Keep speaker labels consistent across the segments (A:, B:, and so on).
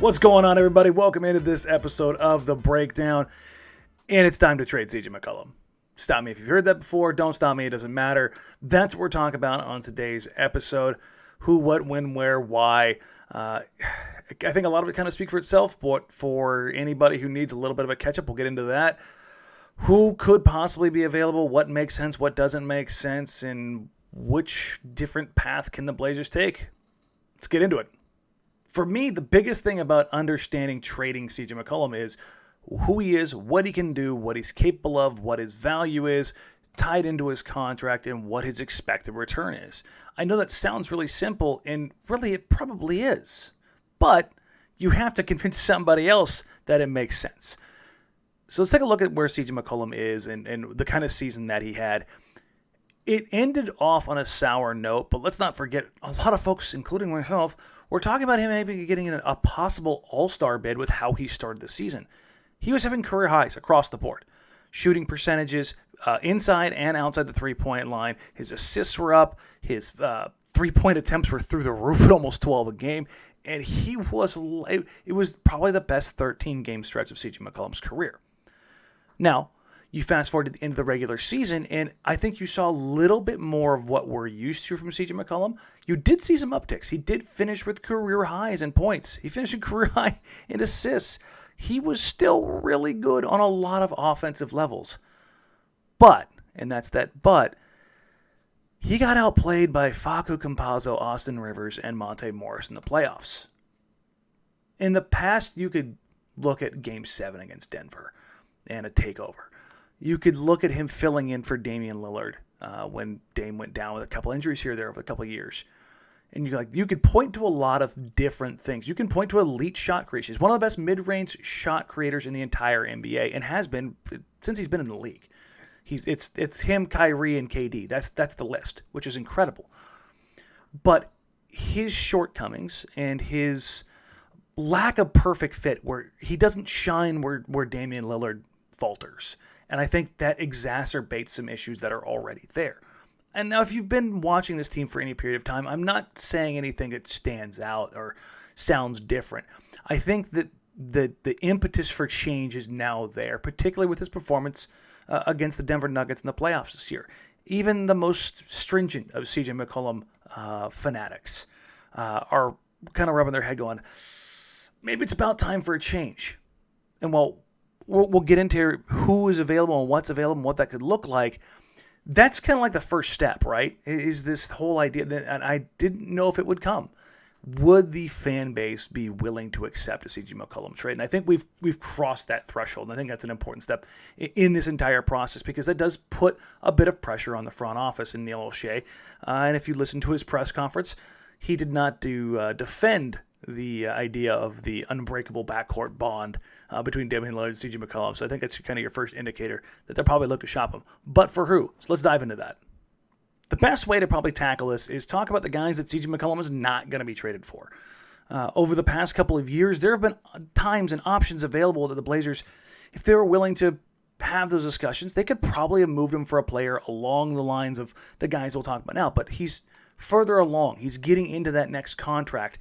A: What's going on, everybody? Welcome into this episode of The Breakdown. And it's time to trade CJ McCollum. Stop me if you've heard that before. Don't stop me. It doesn't matter. That's what we're talking about on today's episode. Who, what, when, where, why. I think a lot of it kind of speaks for itself, but for anybody who needs a little bit of a catch-up, we'll get into that. Who could possibly be available? What makes sense? What doesn't make sense? And which different path can the Blazers take? Let's get into it. For me, the biggest thing about understanding trading CJ McCollum is who he is, what he can do, what he's capable of, what his value is, tied into his contract, and what his expected return is. I know that sounds really simple, and really it probably is. But you have to convince somebody else that it makes sense. So let's take a look at where CJ McCollum is and the kind of season that he had. It ended off on a sour note, but let's not forget, a lot of folks, including myself, were talking about him maybe getting a possible all-star bid with how he started the season. He was having career highs across the board. Shooting percentages inside and outside the three-point line. His assists were up. His three-point attempts were through the roof at almost 12 a game. And it was probably the best 13-game stretch of CJ McCollum's career. Now, you fast forward to the end of the regular season, and I think you saw a little bit more of what we're used to from CJ McCollum. You did see some upticks. He did finish with career highs in points. He finished a career high in assists. He was still really good on a lot of offensive levels. But, and that's that but, he got outplayed by Facu Campazzo, Austin Rivers, and Monte Morris in the playoffs. In the past, you could look at Game 7 against Denver and a takeover. You could look at him filling in for Damian Lillard when Dame went down with a couple injuries here or there over a couple of years. And you could point to a lot of different things. You can point to elite shot creation. He's one of the best mid-range shot creators in the entire NBA and has been since he's been in the league. It's him, Kyrie, and KD. That's the list, which is incredible. But his shortcomings and his lack of perfect fit, where he doesn't shine where Damian Lillard falters. And I think that exacerbates some issues that are already there. And now if you've been watching this team for any period of time, I'm not saying anything that stands out or sounds different. I think that the impetus for change is now there, particularly with his performance against the Denver Nuggets in the playoffs this year. Even the most stringent of CJ McCollum fanatics are kind of rubbing their head going, maybe it's about time for a change. And we'll get into who is available and what's available and what that could look like. That's kind of like the first step, right? Is this whole idea that, and I didn't know if it would come. Would the fan base be willing to accept a CJ McCollum trade? And I think we've crossed that threshold. And I think that's an important step in this entire process because that does put a bit of pressure on the front office and Neil O'Shea. And if you listen to his press conference, he did not defend the idea of the unbreakable backcourt bond between Damian Lillard and CJ McCollum. So I think that's kind of your first indicator that they'll probably look to shop him. But for who? So let's dive into that. The best way to probably tackle this is talk about the guys that CJ McCollum is not going to be traded for. Over the past couple of years, there have been times and options available to the Blazers. If they were willing to have those discussions, they could probably have moved him for a player along the lines of the guys we'll talk about now. But he's further along. He's getting into that next contract.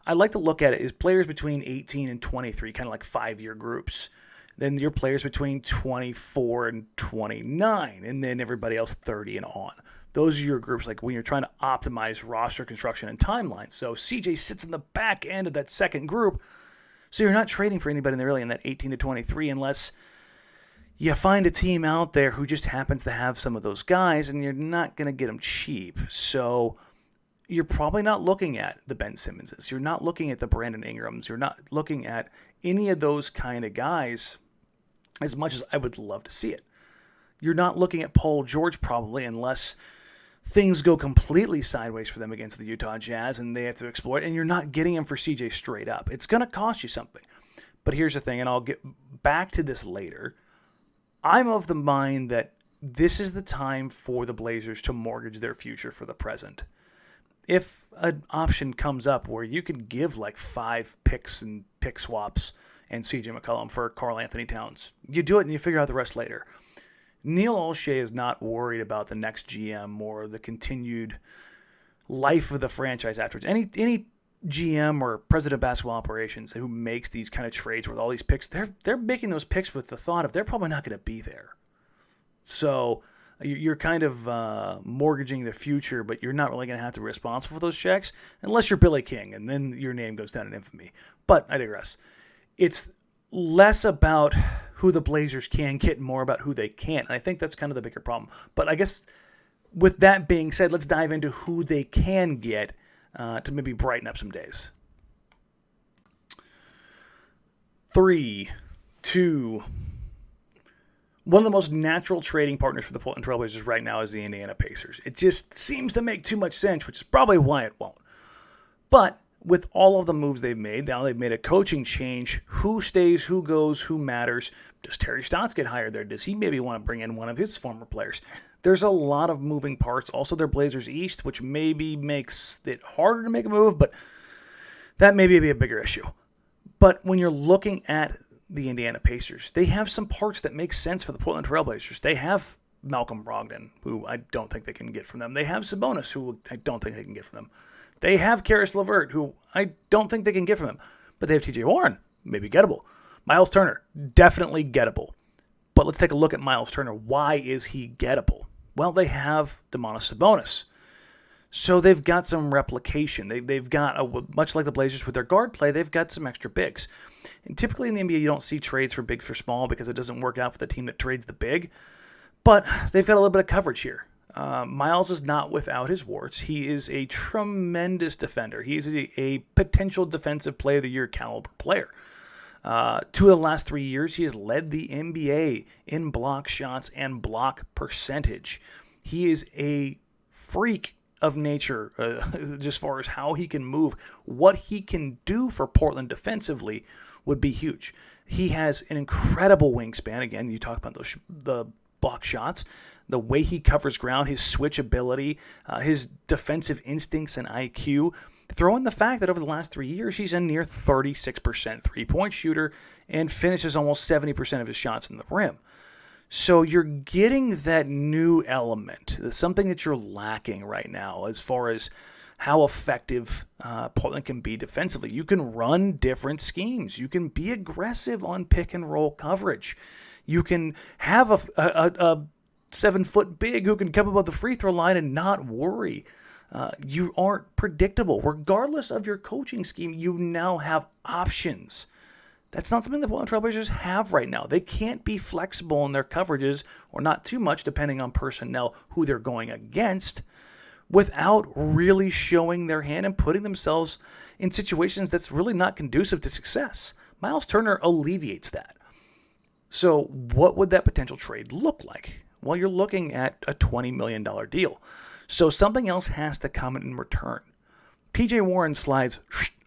A: I like to look at it as players between 18 and 23, kind of like 5-year groups. Then your players between 24 and 29, and then everybody else 30 and on. Those are your groups, like when you're trying to optimize roster construction and timelines. So CJ sits in the back end of that second group, so you're not trading for anybody really in that 18 to 23 unless you find a team out there who just happens to have some of those guys, and you're not going to get them cheap. So you're probably not looking at the Ben Simmonses. You're not looking at the Brandon Ingrams. You're not looking at any of those kind of guys as much as I would love to see it. You're not looking at Paul George probably unless things go completely sideways for them against the Utah Jazz and they have to exploit, and you're not getting him for CJ straight up. It's going to cost you something. But here's the thing, and I'll get back to this later. I'm of the mind that this is the time for the Blazers to mortgage their future for the present. If an option comes up where you can give like 5 picks and pick swaps and CJ McCollum for Karl Anthony-Towns, you do it and you figure out the rest later. Neil O'Shea is not worried about the next GM or the continued life of the franchise afterwards. Any GM or president of basketball operations who makes these kind of trades with all these picks, they're making those picks with the thought of they're probably not going to be there. So you're kind of mortgaging the future, but you're not really going to have to be responsible for those checks unless you're Billy King, and then your name goes down in infamy. But I digress. It's less about who the Blazers can get and more about who they can't. And I think that's kind of the bigger problem. But I guess with that being said, let's dive into who they can get to maybe brighten up some days. 3, 2. One of the most natural trading partners for the Portland Trailblazers right now is the Indiana Pacers. It just seems to make too much sense, which is probably why it won't. But with all of the moves they've made, now they've made a coaching change. Who stays, who goes, who matters? Does Terry Stotts get hired there? Does he maybe want to bring in one of his former players? There's a lot of moving parts. Also, their Blazers East, which maybe makes it harder to make a move, but that may be a bigger issue. But when you're looking at the Indiana Pacers, they have some parts that make sense for the Portland Trailblazers. They have Malcolm Brogdon, who I don't think they can get from them. They have Sabonis, who I don't think they can get from them. They have Karis LeVert, who I don't think they can get from him. But they have TJ Warren, maybe gettable. Miles Turner, definitely gettable. But let's take a look at Miles Turner. Why is he gettable? Well, they have Domantas Sabonis. So they've got some replication. They've got, much like the Blazers with their guard play, they've got some extra bigs. And typically in the NBA, you don't see trades for big for small because it doesn't work out for the team that trades the big. But they've got a little bit of coverage here. Miles is not without his warts. He is a tremendous defender. He's a potential defensive player of the year caliber player. 2 of the last 3 years, he has led the NBA in block shots and block percentage. He is a freak of nature as far as how he can move. What he can do for Portland defensively would be huge. He has an incredible wingspan. Again, you talk about the block shots, the way he covers ground, his switch ability, his defensive instincts and IQ. Throw in the fact that over the last 3 years, he's a near 36% three-point shooter and finishes almost 70% of his shots in the rim. So you're getting that new element, something that you're lacking right now as far as how effective Portland can be defensively. You can run different schemes. You can be aggressive on pick-and-roll coverage. You can have a 7-foot big who can come above the free throw line and not worry. You aren't predictable. Regardless of your coaching scheme, you now have options. That's not something the Portland Trailblazers have right now. They can't be flexible in their coverages, or not too much, depending on personnel, who they're going against, without really showing their hand and putting themselves in situations that's really not conducive to success. Miles Turner alleviates that. So what would that potential trade look like? Well, you're looking at a $20 million deal. So something else has to come in return. TJ Warren slides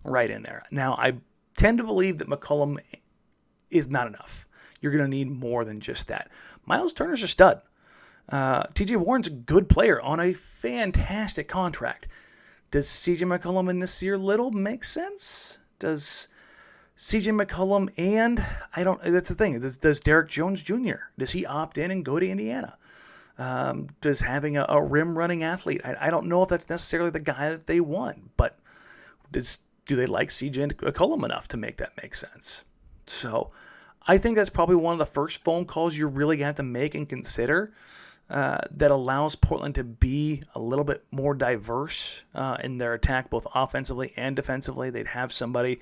A: right in there. Now, I tend to believe that McCollum is not enough. You're going to need more than just that. Miles Turner's a stud. TJ Warren's a good player on a fantastic contract. Does CJ McCollum in this year little make sense? Does CJ McCollum that's the thing. Does Derek Jones Jr., does he opt in and go to Indiana? Does having a rim-running athlete, I don't know if that's necessarily the guy that they want, but do they like CJ McCollum enough to make that make sense? So I think that's probably one of the first phone calls you're really going to have to make and consider that allows Portland to be a little bit more diverse in their attack, both offensively and defensively. They'd have somebody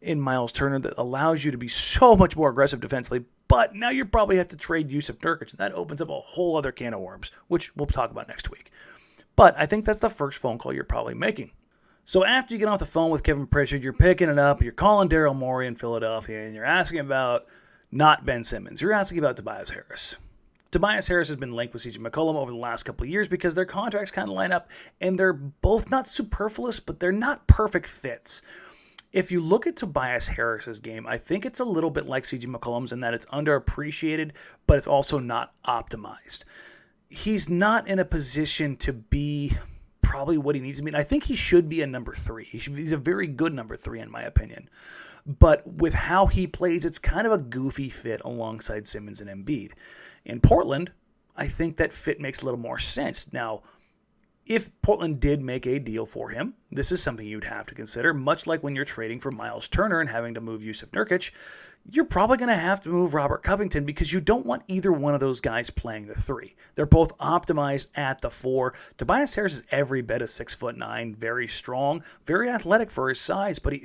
A: in Miles Turner that allows you to be so much more aggressive defensively. But now you probably have to trade Yusuf Nurkic, and that opens up a whole other can of worms, which we'll talk about next week. But I think that's the first phone call you're probably making. So after you get off the phone with Kevin Pritchard, you're picking it up, you're calling Daryl Morey in Philadelphia, and you're asking about not Ben Simmons. You're asking about Tobias Harris. Tobias Harris has been linked with CJ McCollum over the last couple of years because their contracts kind of line up, and they're both not superfluous, but they're not perfect fits. If you look at Tobias Harris's game, I think it's a little bit like CJ McCollum's in that it's underappreciated, but it's also not optimized. He's not in a position to be probably what he needs to be. I think he should be a number 3. He's a very good number 3 in my opinion. But with how he plays, it's kind of a goofy fit alongside Simmons and Embiid. In Portland, I think that fit makes a little more sense. Now, if Portland did make a deal for him, this is something you'd have to consider, much like when you're trading for Miles Turner and having to move Yusuf Nurkic. You're probably going to have to move Robert Covington because you don't want either one of those guys playing the 3. They're both optimized at the 4. Tobias Harris is every bit of 6'9", very strong, very athletic for his size. But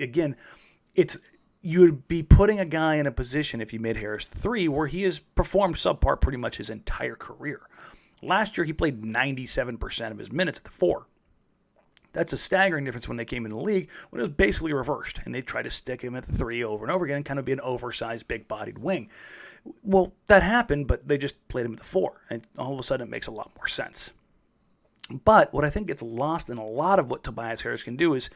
A: you'd be putting a guy in a position, if you made Harris the 3, where he has performed subpar pretty much his entire career. Last year, he played 97% of his minutes at the 4. That's a staggering difference when they came in the league, when it was basically reversed, and they tried to stick him at the 3 over and over again and kind of be an oversized, big-bodied wing. Well, that happened, but they just played him at the 4, and all of a sudden it makes a lot more sense. But what I think gets lost in a lot of what Tobias Harris can do is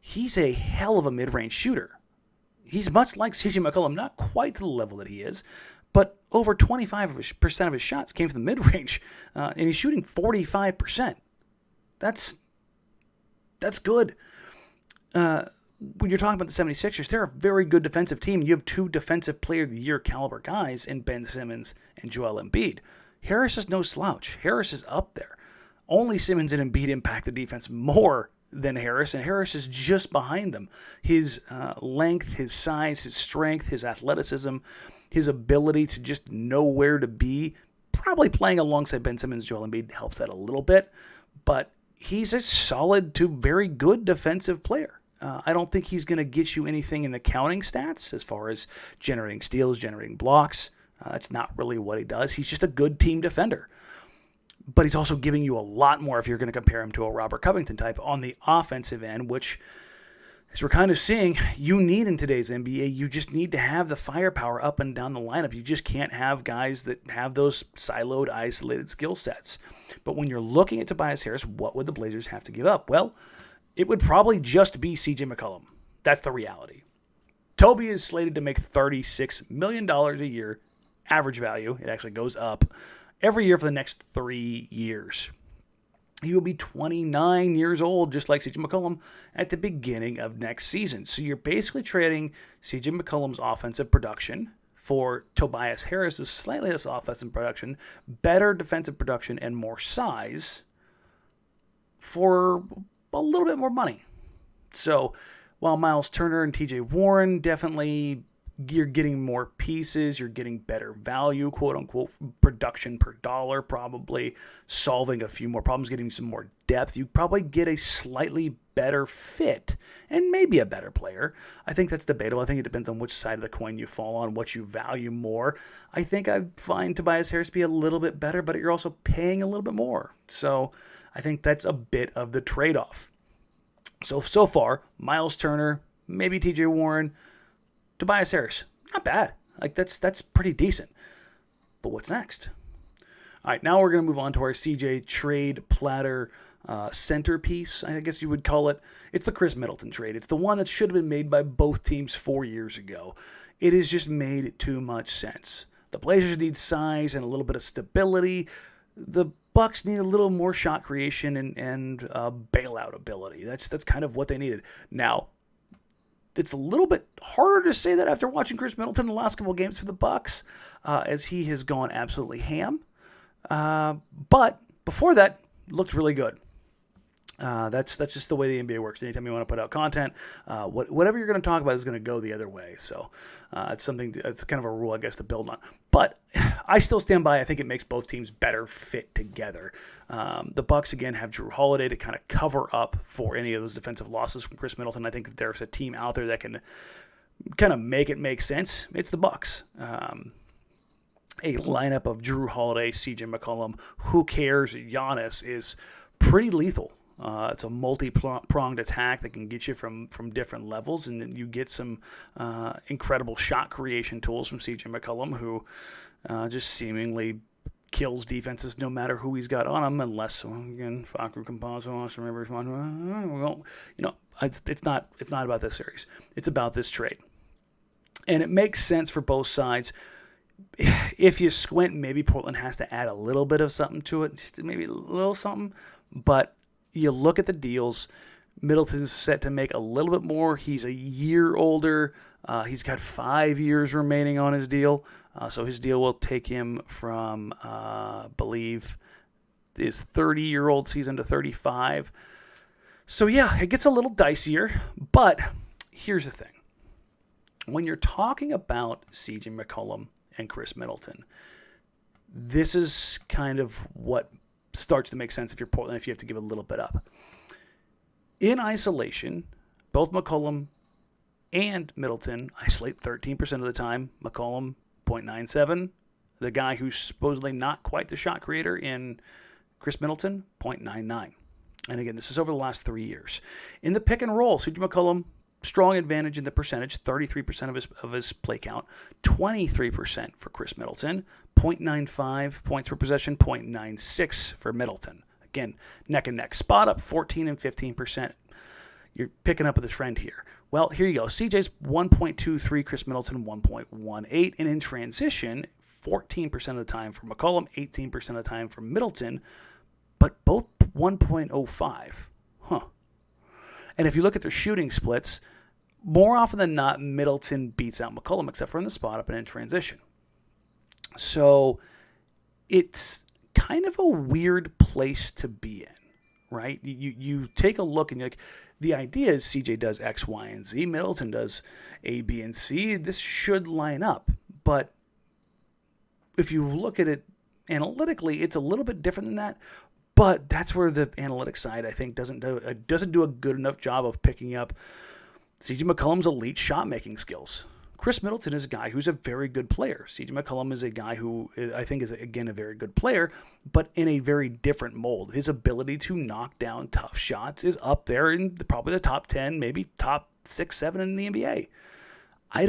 A: he's a hell of a mid-range shooter. He's much like CJ McCollum, not quite to the level that he is, but over 25% of his shots came from the mid-range, and he's shooting 45%. That's good. When you're talking about the 76ers, they're a very good defensive team. You have 2 Defensive Player of the Year caliber guys in Ben Simmons and Joel Embiid. Harris is no slouch. Harris is up there. Only Simmons and Embiid impact the defense more than Harris, and Harris is just behind them. His length, his size, his strength, his athleticism, his ability to just know where to be, probably playing alongside Ben Simmons, Joel Embiid helps that a little bit, but he's a solid to very good defensive player. I don't think he's going to get you anything in the counting stats as far as generating steals, generating blocks. That's not really what he does. He's just a good team defender. But he's also giving you a lot more if you're going to compare him to a Robert Covington type on the offensive end, which, as we're kind of seeing, you need in today's NBA. You just need to have the firepower up and down the lineup. You just can't have guys that have those siloed, isolated skill sets. But when you're looking at Tobias Harris, what would the Blazers have to give up? Well, it would probably just be CJ McCollum. That's the reality. Toby is slated to make $36 million a year, average value. It actually goes up every year for the next 3 years. He will be 29 years old, just like CJ McCollum, at the beginning of next season. So you're basically trading CJ McCollum's offensive production for Tobias Harris's slightly less offensive production, better defensive production, and more size for a little bit more money. So while Miles Turner and TJ Warren definitely, you're getting more pieces, you're getting better value, quote-unquote, production per dollar, probably solving a few more problems, getting some more depth. You probably get a slightly better fit and maybe a better player. I think that's debatable. I think it depends on which side of the coin you fall on, what you value more. I think I find Tobias Harris be a little bit better, but you're also paying a little bit more. So I think that's a bit of the trade-off. So far, Miles Turner, maybe TJ Warren, Tobias Harris, not bad. Like that's pretty decent. But what's next? All right, now we're going to move on to our CJ trade platter centerpiece, I guess you would call it. It's the Chris Middleton trade. It's the one that should have been made by both teams 4 years ago. It has just made too much sense. The Blazers need size and a little bit of stability. The Bucks need a little more shot creation and bailout ability. That's kind of what they needed. Now, it's a little bit harder to say that after watching Chris Middleton the last couple of games for the Bucks, as he has gone absolutely ham. But before that, looked really good. That's just the way the NBA works. Anytime you want to put out content, whatever you're going to talk about is going to go the other way. So it's kind of a rule, I guess, to build on. But I still stand by. I think it makes both teams better fit together. The Bucks again have Drew Holiday to kind of cover up for any of those defensive losses from Chris Middleton. I think that there's a team out there that can kind of make it make sense. It's the Bucks. A lineup of Drew Holiday, CJ McCollum, who cares? Giannis is pretty lethal. It's a multi-pronged attack that can get you from different levels, and then you get some incredible shot creation tools from CJ McCollum, who just seemingly kills defenses no matter who he's got on him, unless again Facu Campazzo remembers one. Well, it's not about this series. It's about this trade, and it makes sense for both sides. If you squint, maybe Portland has to add a little bit of something to it, just maybe a little something, but you look at the deals, Middleton's set to make a little bit more. He's a year older. He's got 5 years remaining on his deal. So his deal will take him from, I believe, his 30-year-old season to 35. So yeah, it gets a little dicier, but here's the thing. When you're talking about CJ McCollum and Chris Middleton, this is kind of what starts to make sense if you're Portland, if you have to give a little bit up. In isolation, both McCollum and Middleton isolate 13% of the time. McCollum, 0.97. The guy who's supposedly not quite the shot creator in Chris Middleton, 0.99. And again, this is over the last 3 years. In the pick and roll, CJ McCollum, strong advantage in the percentage, 33% of his play count, 23% for Chris Middleton, 0.95 points per possession, 0.96 for Middleton. Again, neck and neck. Spot up 14 and 15%. You're picking up with a trend here. Well, here you go. CJ's 1.23, Chris Middleton 1.18. And in transition, 14% of the time for McCollum, 18% of the time for Middleton, but both 1.05. And if you look at their shooting splits, more often than not, Middleton beats out McCollum, except for in the spot up and in transition. So it's kind of a weird place to be in, right? You take a look and you're like, the idea is CJ does X, Y, and Z. Middleton does A, B, and C. This should line up. But if you look at it analytically, it's a little bit different than that. But that's where the analytics side, I think, doesn't do a good enough job of picking up CJ McCollum's elite shot-making skills. Chris Middleton is a guy who's a very good player. CJ McCollum is a guy who I think is, again, a very good player, but in a very different mold. His ability to knock down tough shots is up there in probably the top 10, maybe top 6, 7 in the NBA. I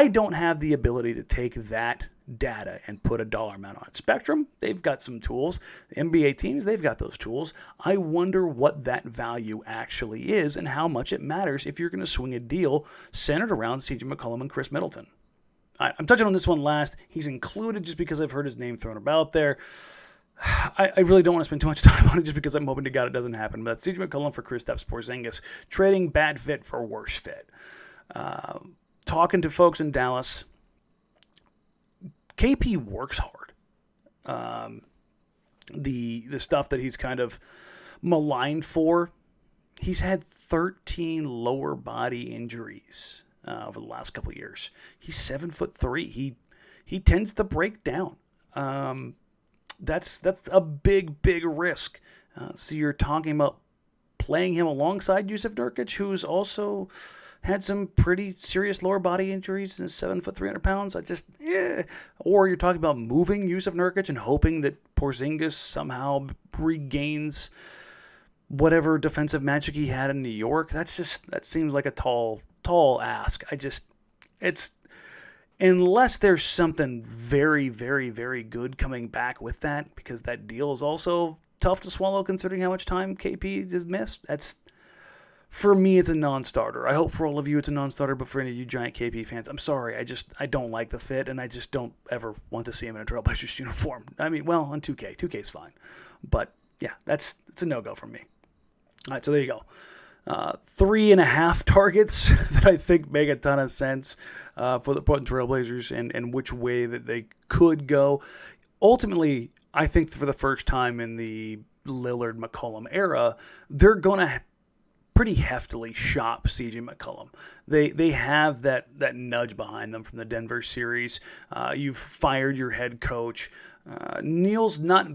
A: don't have the ability to take that data and put a dollar amount on it. Spectrum, they've got some tools. The NBA teams, they've got those tools. I wonder what that value actually is and how much it matters if you're going to swing a deal centered around CJ McCollum and Chris Middleton. I'm touching on this one last. He's included just because I've heard his name thrown about there. I really don't want to spend too much time on it just because I'm hoping to God it doesn't happen. But CJ McCollum for Kristaps Porzingis, trading bad fit for worse fit. Talking to folks in Dallas, KP works hard. The stuff that he's kind of maligned for, he's had 13 lower body injuries over the last couple of years. He's 7'3". He tends to break down. That's a big risk. So you're talking about playing him alongside Jusuf Nurkic, who's also had some pretty serious lower body injuries and 7'3" pounds. Or you're talking about moving Jusuf Nurkic and hoping that Porzingis somehow regains whatever defensive magic he had in New York. That seems like a tall ask. It's unless there's something very, very, very good coming back with that, because that deal is also tough to swallow considering how much time KP has missed. For me, it's a non-starter. I hope for all of you it's a non-starter, but for any of you giant KP fans, I'm sorry. I don't like the fit, and I just don't ever want to see him in a Trailblazers uniform. I mean, well, on 2K. 2K's fine. But, yeah, it's a no-go from me. All right, so there you go. 3.5 targets that I think make a ton of sense for the Portland Trailblazers and which way that they could go. Ultimately, I think for the first time in the Lillard-McCollum era, they're going to pretty heftily shop CJ McCollum. They have that nudge behind them from the Denver series. You've fired your head coach. Neil's not,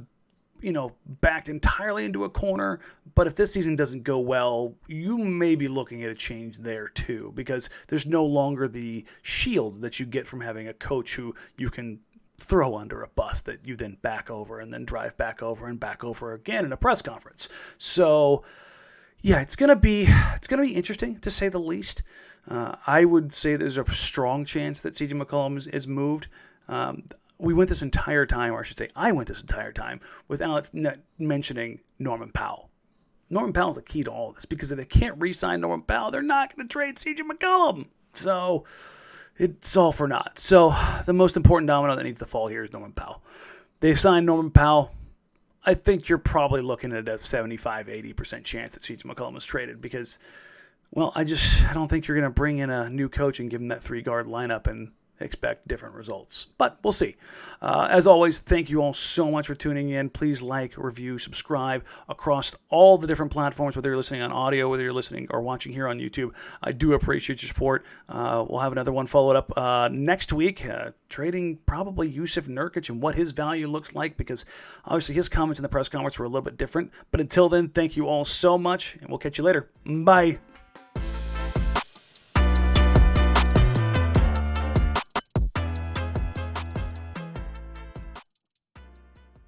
A: backed entirely into a corner, but if this season doesn't go well, you may be looking at a change there too, because there's no longer the shield that you get from having a coach who you can throw under a bus that you then back over and then drive back over and back over again in a press conference. So yeah, it's gonna be interesting to say the least. I would say there's a strong chance that CJ McCollum is moved. We went this entire time, or I should say I went this entire time, without mentioning Norman Powell. Norman Powell's the key to all of this, because if they can't re-sign Norman Powell, they're not going to trade CJ McCollum. So it's all for naught. So the most important domino that needs to fall here is Norman Powell. They signed Norman Powell. I think you're probably looking at a 75-80% chance that CJ McCollum is traded, because, well, I don't think you're going to bring in a new coach and give him that 3-guard lineup and expect different results. But we'll see. As always, thank you all so much for tuning in. Please like, review, subscribe across all the different platforms, whether you're listening on audio, whether you're listening or watching here on YouTube. I do appreciate your support. We'll have another one followed up next week, trading probably Yusuf Nurkic and what his value looks like, because obviously his comments in the press conference were a little bit different. But until then, thank you all so much, and we'll catch you later. Bye.